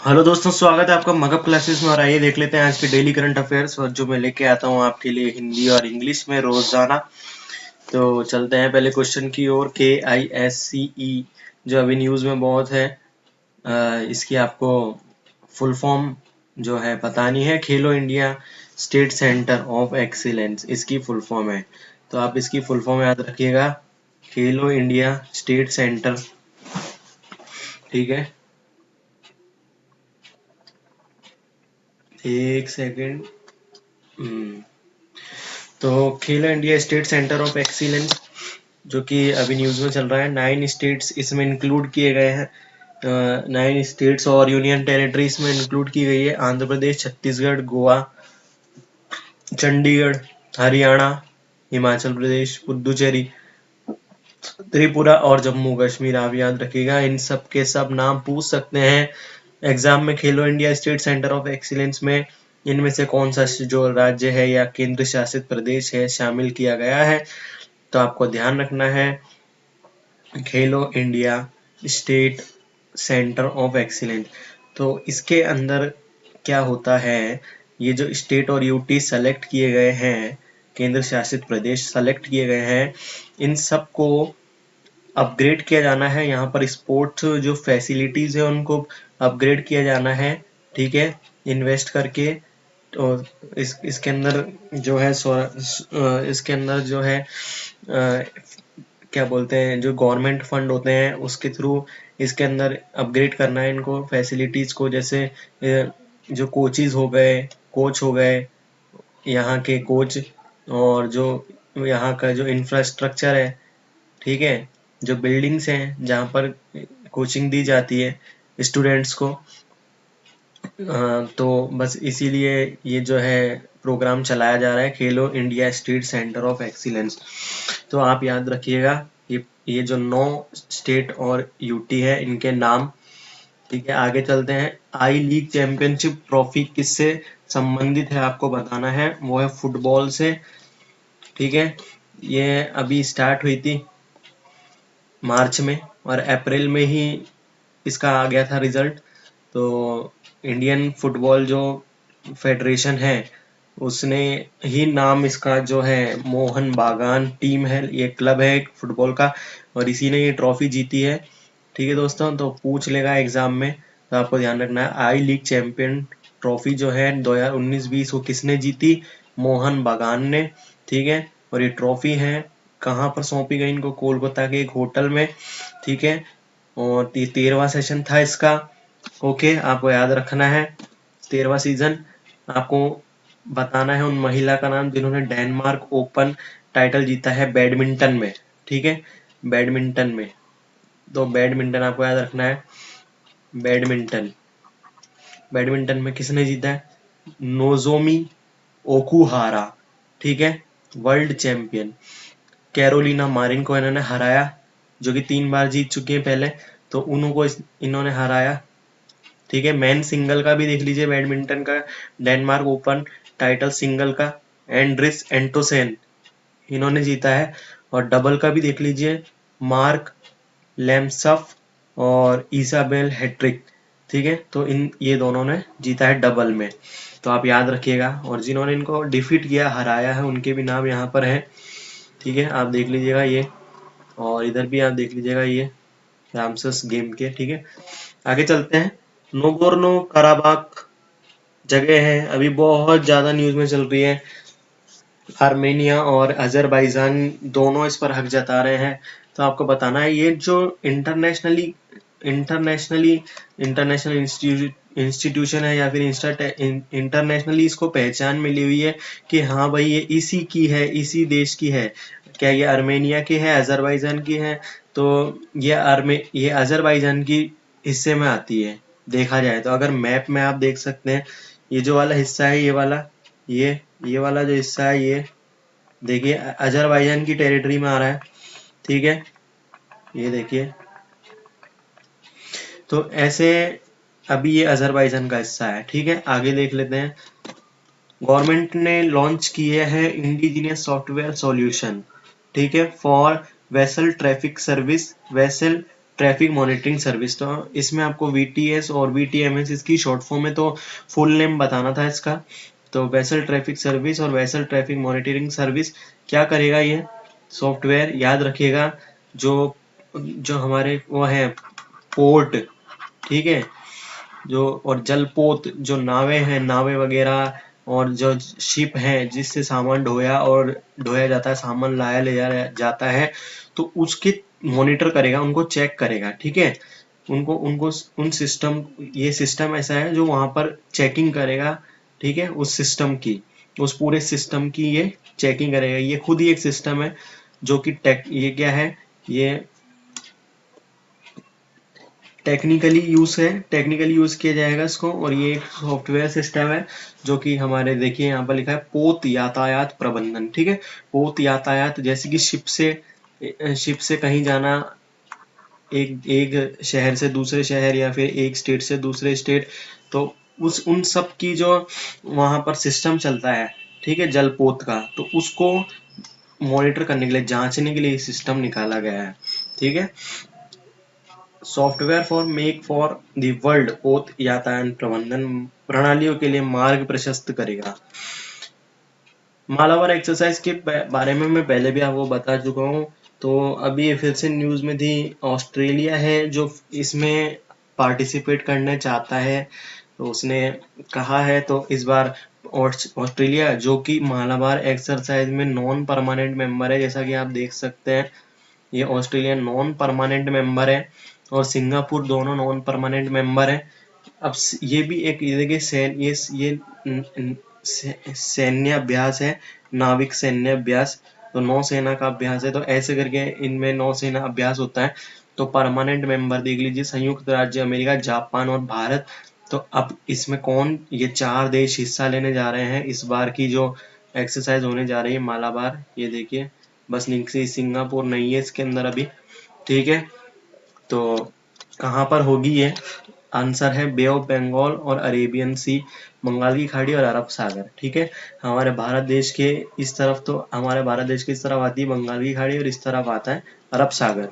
Hello दोस्तों, स्वागत है आपका मगध क्लासेस में। और आइए देख लेते हैं आज के डेली करंट अफेयर्स, और जो मैं लेके आता हूँ आपके लिए हिंदी और इंग्लिश में रोजाना। तो चलते हैं पहले क्वेश्चन की ओर। KISCE जो अभी न्यूज में बहुत है, इसकी आपको फुल फॉर्म जो है बतानी है। खेलो India state centre of excellence इसकी फुल फॉर्म है। तो आप इसकी फुल फॉर्म याद रखिएगा, खेलो इंडिया स्टेट सेंटर। ठीक है, एक सेकेंड। तो खेलो India state centre of excellence जो कि अभी न्यूज में चल रहा है, 9 स्टेट्स इसमें इंक्लूड किए गए हैं। 9 स्टेट्स और यूनियन टेरिटरीज में इंक्लूड की गई है। आंध्र प्रदेश, छत्तीसगढ़, गोवा, चंडीगढ़, हरियाणा, हिमाचल प्रदेश, पुदुचेरी, त्रिपुरा और जम्मू कश्मीर। आप याद रखिएगा, इन सब के सब नाम पूछ सकते हैं एग्जाम में। खेलो India state centre of excellence में इनमें से कौन सा जो राज्य है या केंद्र शासित प्रदेश है शामिल किया गया है। तो आपको ध्यान रखना है, खेलो India state centre of excellence. तो इसके अंदर क्या होता है, ये जो स्टेट और यूटी सेलेक्ट किए गए हैं, केंद्र शासित प्रदेश सेलेक्ट किए गए हैं, इन सब को अपग्रेड किया जाना है। यहाँ पर स्पोर्ट्स जो फैसिलिटीज है उनको अपग्रेड किया जाना है। ठीक है, इन्वेस्ट करके। तो इसके अंदर जो है इसके अंदर जो है क्या बोलते हैं, जो गवर्नमेंट फंड होते हैं उसके थ्रू इसके अंदर अपग्रेड करना है इनको फैसिलिटीज को। जैसे जो कोचिज हो गए, कोच हो गए, यहाँ के कोच, और जो यहाँ का जो इंफ्रास्ट्रक्चर है, ठीक है, जो बिल्डिंग्स हैं जहाँ पर कोचिंग दी जाती है स्टूडेंट्स को। तो बस इसीलिए ये जो है प्रोग्राम चलाया जा रहा है, खेलो India state centre of excellence. तो आप याद रखिएगा, ये जो 9 स्टेट और यूटी है इनके नाम। ठीक है, आगे चलते हैं। आई लीग चैंपियनशिप ट्रॉफी किससे संबंधित है आपको बताना है, वो है फुटबॉल से। ठीक है, ये अभी स्टार्ट हुई थी मार्च में, और अप्रैल में ही इसका आ गया था रिजल्ट। तो इंडियन फुटबॉल जो फेडरेशन है उसने ही नाम इसका जो है मोहन बागान टीम है, ये क्लब है एक फुटबॉल का, और इसी ने ये ट्रॉफी जीती है। ठीक है दोस्तों, तो पूछ लेगा एग्जाम में, तो आपको ध्यान रखना है आई लीग चैंपियन ट्रॉफी जो है 2019-20 वो किसने जीती, मोहन बागान ने। ठीक है, और ये ट्रॉफी है कहाँ पर सौंपी गई इनको, कोलकाता के एक होटल में। ठीक है, और 13वां सेशन था इसका। ओके, आपको याद रखना है 13वां सीजन। आपको बताना है उन महिला का नाम जिन्होंने डेनमार्क ओपन टाइटल जीता है बैडमिंटन में। ठीक है, बैडमिंटन में, तो बैडमिंटन आपको याद रखना है। बैडमिंटन बैडमिंटन में किसने जीता है, नोजोमी ओकुहारा। ठीक है, वर्ल्ड चैंपियन। कैरोलिना मारिन को इन्होंने हराया, जो कि 3 बार जीत चुकी है पहले, तो उनको इन्होंने हराया। ठीक है, मैन सिंगल का भी देख लीजिए, बैडमिंटन का डेनमार्क ओपन टाइटल सिंगल का एंड्रिस एंटोसेन इन्होंने जीता है। और डबल का भी देख लीजिए, मार्क लेम्सफ और इसाबेल हेट्रिक। ठीक है, तो इन ये दोनों ने जीता है डबल में। तो आप याद रखिएगा, और जिन्होंने इनको डिफीट किया, हराया है, उनके भी नाम यहाँ पर है। ठीक है, आप देख लीजिएगा ये, और इधर भी आप देख लीजिएगा ये रामसस गेम के। ठीक है, आगे चलते हैं। नोगोर्नो कराबाख जगह है, अभी बहुत ज्यादा न्यूज में चल रही है। आर्मेनिया और अजरबैजान दोनों इस पर हक जता रहे हैं। तो आपको बताना है, ये जो इंटरनेशनली इंटरनेशनल इंस्टीट्यूशन है, या फिर इंटरनेशनली इसको पहचान मिली हुई है कि हाँ भाई ये इसी की है, इसी देश की है। क्या ये आर्मेनिया की है, अजरबैजान की है? तो ये अजरबैजान की हिस्से में आती है। देखा जाए तो अगर मैप में आप देख सकते हैं, ये जो वाला हिस्सा है, ये वाला, ये वाला जो हिस्सा है, ये देखिए अजरबैजान की टेरिटरी में आ रहा है। ठीक है, ये देखिए, तो ऐसे अभी ये अजरबैजान का हिस्सा है। ठीक है, आगे देख लेते हैं। गवर्नमेंट ने लॉन्च किया है इंडिजिनियस सॉफ्टवेयर सॉल्यूशन, ठीक है, for vessel traffic service, vessel traffic monitoring service. तो इसमें आपको VTS और VTMS इसकी शॉर्ट फॉर्म में, तो फुल नेम बताना था इसका। तो वेसल ट्रैफिक सर्विस और वेसल ट्रैफिक मॉनिटरिंग सर्विस क्या करेगा, ये सॉफ्टवेयर याद रखिएगा, जो जो हमारे वो है पोर्ट, ठीक है, जो और जलपोत जो नावें हैं, नावें वगैरह, और जो शिप हैं जिससे सामान ढोया और ढोया जाता है, सामान लाया ले जाया जाता है, तो उसके मॉनिटर करेगा, उनको चेक करेगा, ठीक है। उनको उनको उन सिस्टम, ये सिस्टम ऐसा है जो वहां पर चेकिंग करेगा, ठीक है, उस सिस्टम की, उस पूरे सिस्टम की ये चेकिंग करेगा। ये खुद ही एक सिस्टम है जो कि ये क्या है, ये टेक्निकली यूज किया जाएगा इसको। और ये एक सॉफ्टवेयर सिस्टम है जो कि हमारे, देखिए यहाँ पर लिखा है पोत यातायात प्रबंधन, ठीक है। पोत यातायात जैसे कि शिप से कहीं जाना, एक एक शहर से दूसरे शहर या फिर एक स्टेट से दूसरे स्टेट, तो उस उन सब की जो वहां पर सिस्टम चलता है, ठीक है, जलपोत का, तो उसको मॉनिटर करने के लिए, जांचने के लिए सिस्टम निकाला गया है, ठीक है। सॉफ्टवेयर फॉर द वर्ल्ड पोत यातायात प्रबंधन प्रणालियों के लिए मार्ग प्रशस्त करेगा। मालाबार एक्सरसाइज के बारे में मैं पहले भी आपको बता चुका हूँ, तो अभी ये फिर से न्यूज में थी। ऑस्ट्रेलिया है जो इसमें पार्टिसिपेट करना चाहता है, तो उसने कहा है, तो इस बार ऑस्ट्रेलिया जो कि मालाबार एक्सरसाइज में नॉन परमानेंट मेंबर है, जैसा कि आप देख सकते हैं, ये ऑस्ट्रेलिया नॉन परमानेंट मेंबर है और सिंगापुर दोनों नॉन परमानेंट मेंबर है। अब ये भी एक, ये देखिए सैन्य अभ्यास है, नाविक सैन्य अभ्यास, तो नौसेना का अभ्यास है, तो ऐसे करके इनमें नौसेना अभ्यास होता है। तो परमानेंट मेंबर देख लीजिए, संयुक्त राज्य अमेरिका, जापान और भारत। तो अब इसमें कौन, ये 4 देश हिस्सा लेने जा रहे हैं इस बार की जो एक्सरसाइज होने जा रही है मालाबार, ये देखिए, बस सिंगापुर नहीं है इसके अंदर अभी, ठीक है। तो कहाँ पर होगी ये, आंसर है बे ऑफ बंगाल और अरेबियन सी, बंगाल की खाड़ी और अरब सागर, ठीक है। हमारे भारत देश के इस तरफ, तो हमारे भारत देश की इस तरफ आती है बंगाल की खाड़ी और इस तरफ आता है अरब सागर।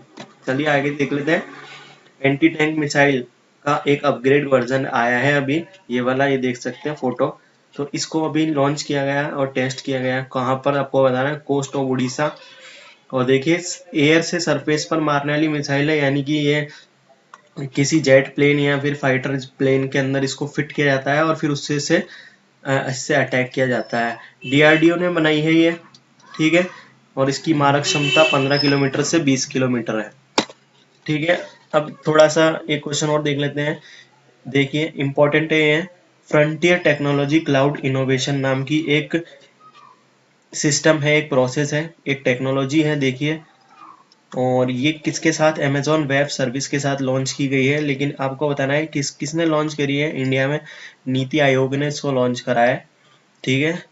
चलिए आगे देख लेते हैं। एंटी टैंक मिसाइल का एक अपग्रेड वर्जन आया है अभी, ये वाला, ये देख सकते हैं फोटो। तो इसको अभी लॉन्च किया गया और टेस्ट किया गया, कहाँ पर आपको बताना है, कोस्ट ऑफ उड़ीसा। और देखिए, एयर से सरफेस पर मारने वाली मिसाइल है, यानी कि ये किसी जेट प्लेन या फिर फाइटर प्लेन के अंदर इसको फिट किया जाता है और फिर उससे से इससे अटैक किया जाता है। DRDO ने बनाई है ये, ठीक है। और इसकी मारक क्षमता 15 किलोमीटर से 20 किलोमीटर है, ठीक है। अब थोड़ा सा एक क्वेश्चन और देख लेते हैं, देखिए इंपॉर्टेंट है ये। फ्रंटियर टेक्नोलॉजी क्लाउड इनोवेशन नाम की एक सिस्टम है, एक प्रोसेस है, एक टेक्नोलॉजी है, देखिए। और ये किसके साथ, अमेजॉन वेब सर्विस के साथ लॉन्च की गई है, लेकिन आपको बताना है किसने लॉन्च करी है इंडिया में, नीति आयोग ने इसको लॉन्च करा है, ठीक है।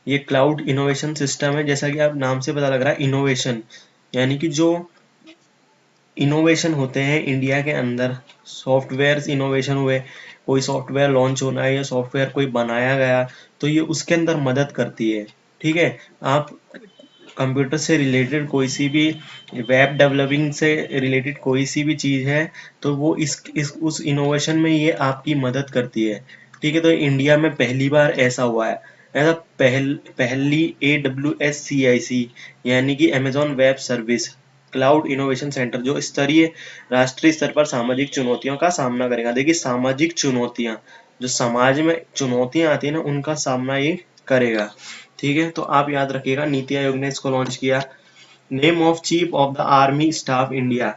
ये क्लाउड इनोवेशन सिस्टम है, जैसा कि आप नाम से पता लग रहा है, इनोवेशन, यानी कि जो इनोवेशन होते हैं इंडिया के अंदर, सॉफ्टवेयर इनोवेशन हुए, कोई सॉफ्टवेयर लॉन्च होना है या सॉफ्टवेयर कोई बनाया गया, तो ये उसके अंदर मदद करती है, ठीक है। आप कंप्यूटर से रिलेटेड कोई सी भी, वेब डेवलपिंग से रिलेटेड कोई सी भी चीज़ है, तो वो इस उस इनोवेशन में ये आपकी मदद करती है, ठीक है। तो इंडिया में पहली बार ऐसा हुआ है, ऐसा पहली AWSCIC, यानी कि Amazon web service cloud innovation centre, जो स्तरीय राष्ट्रीय स्तर पर सामाजिक चुनौतियों का सामना करेगा। देखिए, सामाजिक चुनौतियां, जो समाज में चुनौतियां आती है ना, उनका सामना ये करेगा, ठीक है। तो आप याद रखिएगा, नीति आयोग ने इसको लॉन्च किया। Name of chief of the army staff India,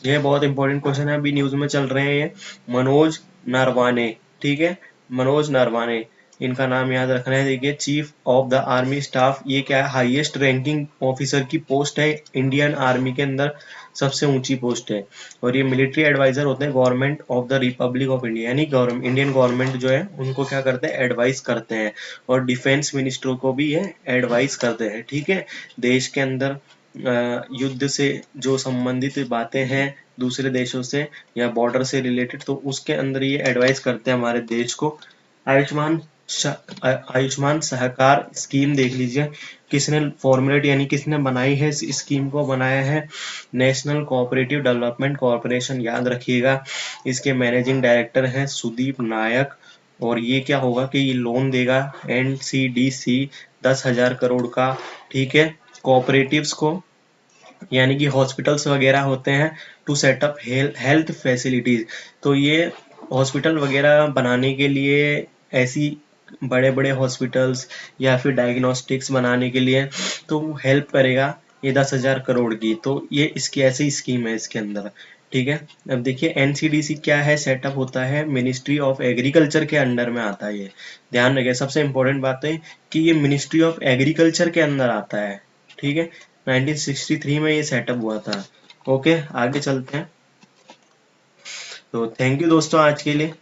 ये बहुत इंपॉर्टेंट क्वेश्चन है, अभी न्यूज में चल रहे हैं ये। मनोज नरवाने, ठीक है, मनोज नरवाने, इनका नाम याद रखना है। देखिए, chief of the army staff, ये क्या है, हाईएस्ट रैंकिंग ऑफिसर की पोस्ट है इंडियन आर्मी के अंदर, सबसे ऊंची पोस्ट है। और ये मिलिट्री एडवाइजर होते हैं government of the Republic of India, यानी इंडियन गवर्नमेंट जो है उनको क्या करते हैं, एडवाइस करते हैं। और डिफेंस मिनिस्टर को भी ये एडवाइस करते हैं, ठीक है। देश के अंदर युद्ध से जो संबंधित बातें हैं दूसरे देशों से या बॉर्डर से रिलेटेड, तो उसके अंदर ये एडवाइस करते हैं हमारे देश को। आयुष्मान आयुष्मान सहकार स्कीम देख लीजिए, किसने फॉर्मुलेट यानी किसने बनाई है इस स्कीम को, बनाया है नेशनल कोऑपरेटिव डेवलपमेंट कॉर्पोरेशन, याद रखिएगा। इसके मैनेजिंग डायरेक्टर हैं सुदीप नायक। और ये क्या होगा कि ये लोन देगा NCDC 10,000 करोड़ का, ठीक है, कोऑपरेटिव्स को, यानी कि हॉस्पिटल्स वगैरह होते हैं, टू सेटअप हेल्थ फैसिलिटीज। तो ये हॉस्पिटल वगैरह बनाने के लिए, ऐसी बड़े बड़े हॉस्पिटल्स या फिर डायग्नोस्टिक्स बनाने के लिए तो हेल्प करेगा ये 10,000 करोड़ की। तो ये इसकी ऐसी स्कीम है इसके अंदर, ठीक है। अब देखिए NCDC क्या है, सेटअप होता है मिनिस्ट्री ऑफ एग्रीकल्चर के अंडर में आता है ये, ध्यान रखिए। सबसे इम्पोर्टेंट बात है कि ये मिनिस्ट्री ऑफ एग्रीकल्चर के अंदर आता है, ठीक है। 1963 में ये सेटअप हुआ था। ओके, आगे चलते हैं। तो थैंक यू दोस्तों आज के लिए।